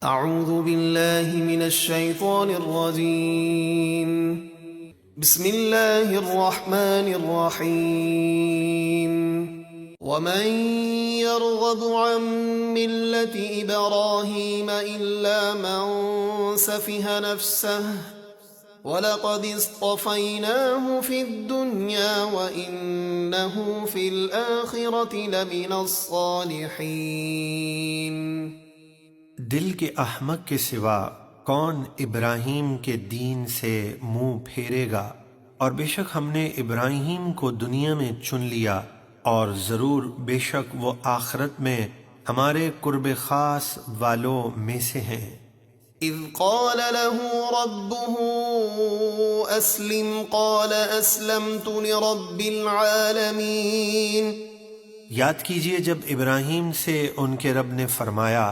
اعوذ باللہ من الشیطان الرجیم بسم اللہ الرحمن الرحیم ومن يرغب عن ملة إبراهيم إلا من سفه نفسه وَلَقَدِ اصْطَفَيْنَاهُ فِي الدُّنْيَا وَإِنَّهُ فِي الْآخِرَةِ لَمِنَ الصَّالِحِينَ۔ دل کے احمق کے سوا کون ابراہیم کے دین سے منہ پھیرے گا، اور بے شک ہم نے ابراہیم کو دنیا میں چن لیا، اور ضرور بے شک وہ آخرت میں ہمارے قرب خاص والوں میں سے ہیں۔ اذ قال له ربه اسلم قال اسلمت لرب العالمین۔ یاد کیجئے جب ابراہیم سے ان کے رب نے فرمایا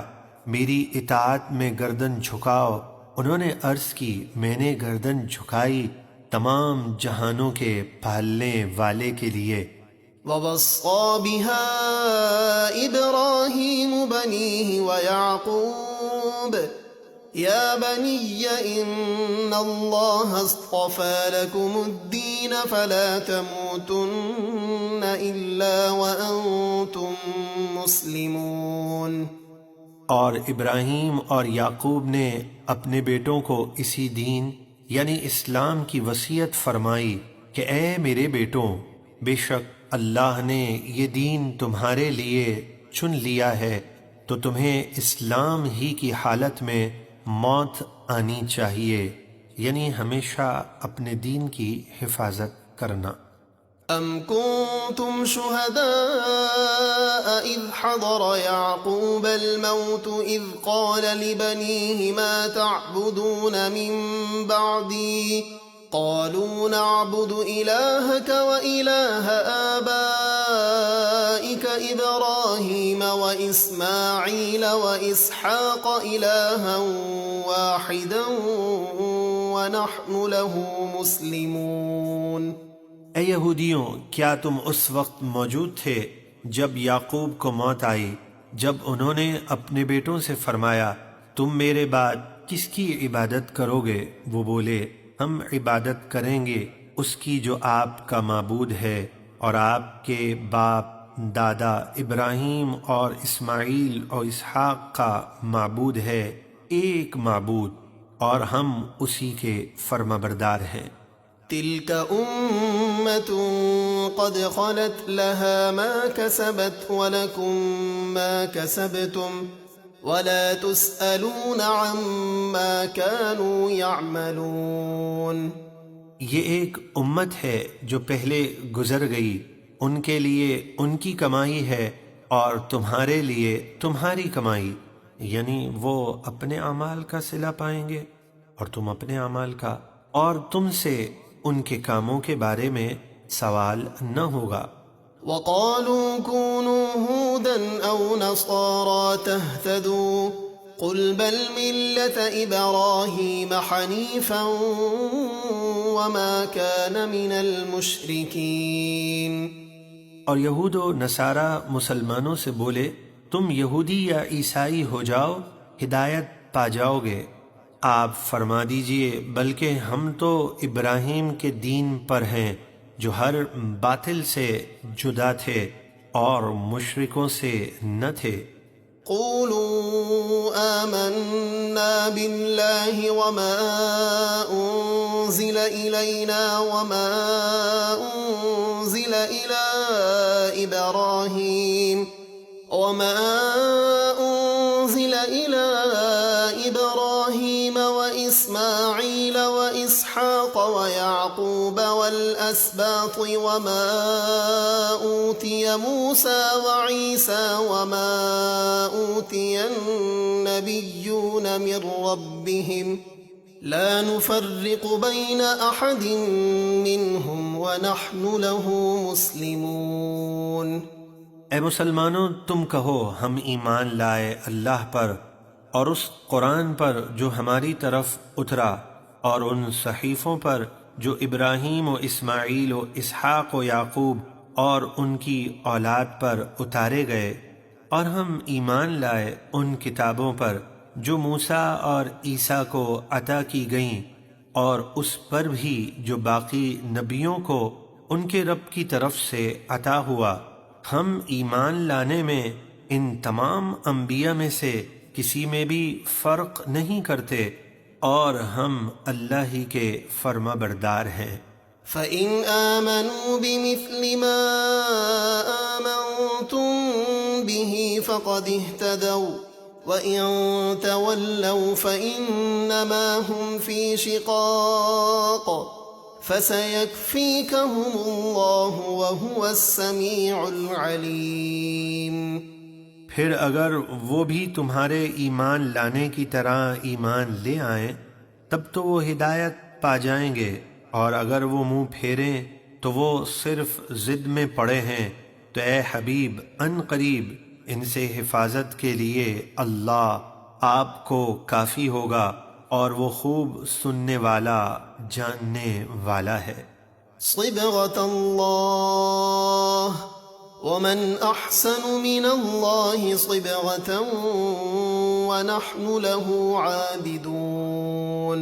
میری اطاعت میں گردن جھکاؤ، انہوں نے عرض کی میں نے گردن جھکائی تمام جہانوں کے پالنے والے کے لیے۔ وَوَصَّى بِهَا إِبْرَاهِيمُ بَنِيهِ وَيَعْقُوبُ يَا بَنِيَّ إِنَّ اللَّهَ اصْطَفَى لَكُمُ الدِّينَ فَلَا تَمُوتُنَّ إِلَّا وَأَنْتُمْ مُسْلِمُونَ۔ اور ابراہیم اور یعقوب نے اپنے بیٹوں کو اسی دین یعنی اسلام کی وصیت فرمائی کہ اے میرے بیٹوں، بے شک اللہ نے یہ دین تمہارے لیے چن لیا ہے تو تمہیں اسلام ہی کی حالت میں موت آنی چاہیے، یعنی ہمیشہ اپنے دین کی حفاظت کرنا۔ ام کنتم شہداء اذ حضر یعقوب الموت اذ قال لبنیہ ما تعبدون من بعدی قالوا نعبد الہک والہ آبائک ابراہیم واسماعیل واسحاق الہا واحدا ونحن له مسلمون۔ اے یہودیوں، کیا تم اس وقت موجود تھے جب یعقوب کو موت آئی، جب انہوں نے اپنے بیٹوں سے فرمایا تم میرے بعد کس کی عبادت کرو گے؟ وہ بولے ہم عبادت کریں گے اس کی جو آپ کا معبود ہے اور آپ کے باپ دادا ابراہیم اور اسماعیل اور اسحاق کا معبود ہے، ایک معبود، اور ہم اسی کے فرمانبردار ہیں۔ تلك أمة قد خلت لها ما كسبت ولكم ما كسبتم ولا تسألون عما كانوا يعملون۔ یہ ایک امت ہے جو پہلے گزر گئی، ان کے لیے ان کی کمائی ہے اور تمہارے لیے تمہاری کمائی، یعنی وہ اپنے اعمال کا صلہ پائیں گے اور تم اپنے اعمال کا، اور تم سے ان کے کاموں کے بارے میں سوال نہ ہوگا۔ وَقَالُوا كُونُوا هُودًا أَوْ نَصَارَىٰ تَهْتَدُوا قُلْ بَلْ مِلَّةَ إِبْرَاهِيمَ حَنِيفًا وَمَا كَانَ مِنَ الْمُشْرِكِينَ۔ اور یہود و نصارہ مسلمانوں سے بولے تم یہودی یا عیسائی ہو جاؤ، ہدایت پا جاؤ گے۔ آپ فرما دیجئے بلکہ ہم تو ابراہیم کے دین پر ہیں جو ہر باطل سے جدا تھے اور مشرکوں سے نہ تھے۔ قولوا آمنا باللہ وما انزل الینا وما انزل الی ابراہیم وإسماعيل وإسحاق ويعقوب والأسباط وما أوتي موسى وعيسى وما أوتي النبيون من ربهم لا نفرق بين أحد منهم ونحن له مسلمون۔ اے مسلمانوں، تم کہو ہم ایمان لائے اللہ پر اور اس قرآن پر جو ہماری طرف اترا اور ان صحیفوں پر جو ابراہیم و اسماعیل و اسحاق و یعقوب اور ان کی اولاد پر اتارے گئے، اور ہم ایمان لائے ان کتابوں پر جو موسیٰ اور عیسیٰ کو عطا کی گئیں اور اس پر بھی جو باقی نبیوں کو ان کے رب کی طرف سے عطا ہوا، ہم ایمان لانے میں ان تمام انبیاء میں سے کسی میں بھی فرق نہیں کرتے، اور ہم اللہ ہی کے فرما بردار ہیں۔ فَإِنْ آمَنُوا بِمِثْلِ مَا آمَنْتُمْ بِهِ فَقَدِ اهْتَدَوْا وَإِنْ تَوَلَّوْا فَإِنَّمَا هُمْ فِي شِقَاقٍ فَسَيَكْفِيكَهُمُ اللَّهُ وَهُوَ السَّمِيعُ الْعَلِيمُ۔ پھر اگر وہ بھی تمہارے ایمان لانے کی طرح ایمان لے آئیں تب تو وہ ہدایت پا جائیں گے، اور اگر وہ منہ پھیریں تو وہ صرف ضد میں پڑے ہیں، تو اے حبیب ان قریب ان سے حفاظت کے لیے اللہ آپ کو کافی ہوگا، اور وہ خوب سننے والا جاننے والا ہے۔ صبغة الله ومن أحسن من الله صبغة ونحن له عابدون۔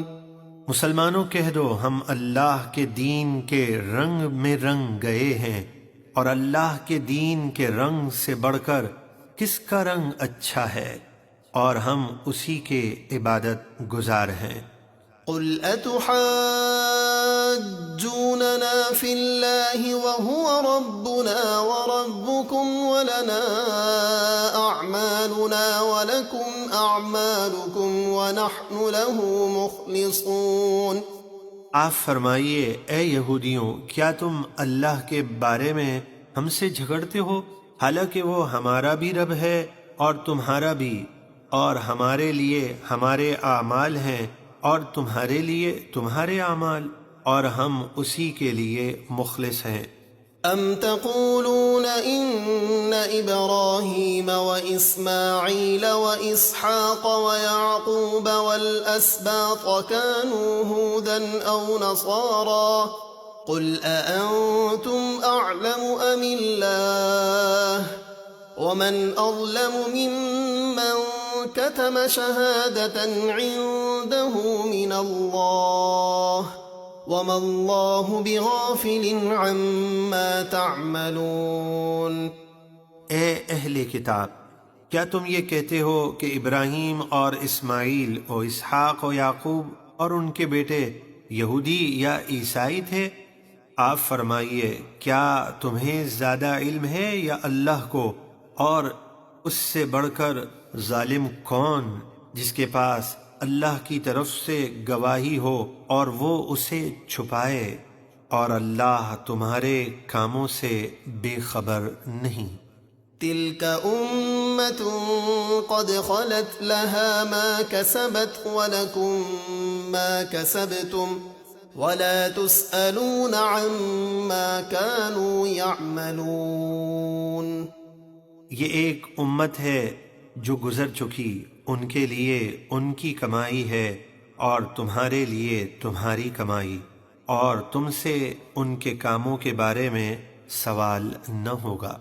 مسلمانوں کہہ دو ہم اللہ کے دین کے رنگ میں رنگ گئے ہیں، اور اللہ کے دین کے رنگ سے بڑھ کر کس کا رنگ اچھا ہے، اور ہم اسی کے عبادت گزار ہیں۔ قل أتحاجوننا في الله وهو ربنا وربكم ولنا أعمالنا ولكم أعمالكم ونحن له مخلصون۔ آپ فرمائیے اے یہودیوں، کیا تم اللہ کے بارے میں ہم سے جھگڑتے ہو، حالانکہ وہ ہمارا بھی رب ہے اور تمہارا بھی، اور ہمارے لیے ہمارے اعمال ہیں اور تمہارے لیے تمہارے اعمال، اور ہم اسی کے لیے مخلص ہیں۔ ام تقولون ان ابراہیم واسماعیل واسحاق ویعقوب والاسباط كانوا هودا او نصارا قل اانتم اعلم ام اللہ ومن اظلم ممن كتم شهادة عنده من اللہ وما اللہ بغافل عما تعملون۔ اے اہل کتاب، کیا تم یہ کہتے ہو کہ ابراہیم اور اسماعیل اور اسحاق و یعقوب اور ان کے بیٹے یہودی یا عیسائی تھے؟ آپ فرمائیے کیا تمہیں زیادہ علم ہے یا اللہ کو، اور اس سے بڑھ کر ظالم کون جس کے پاس اللہ کی طرف سے گواہی ہو اور وہ اسے چھپائے، اور اللہ تمہارے کاموں سے بے خبر نہیں۔ تلك امت قد خلت لها ما كسبت ولكم ما كسبتم ولا تسألون عما كانوا يعملون۔ یہ ایک امت ہے جو گزر چکی، ان کے لیے ان کی کمائی ہے اور تمہارے لیے تمہاری کمائی، اور تم سے ان کے کاموں کے بارے میں سوال نہ ہوگا۔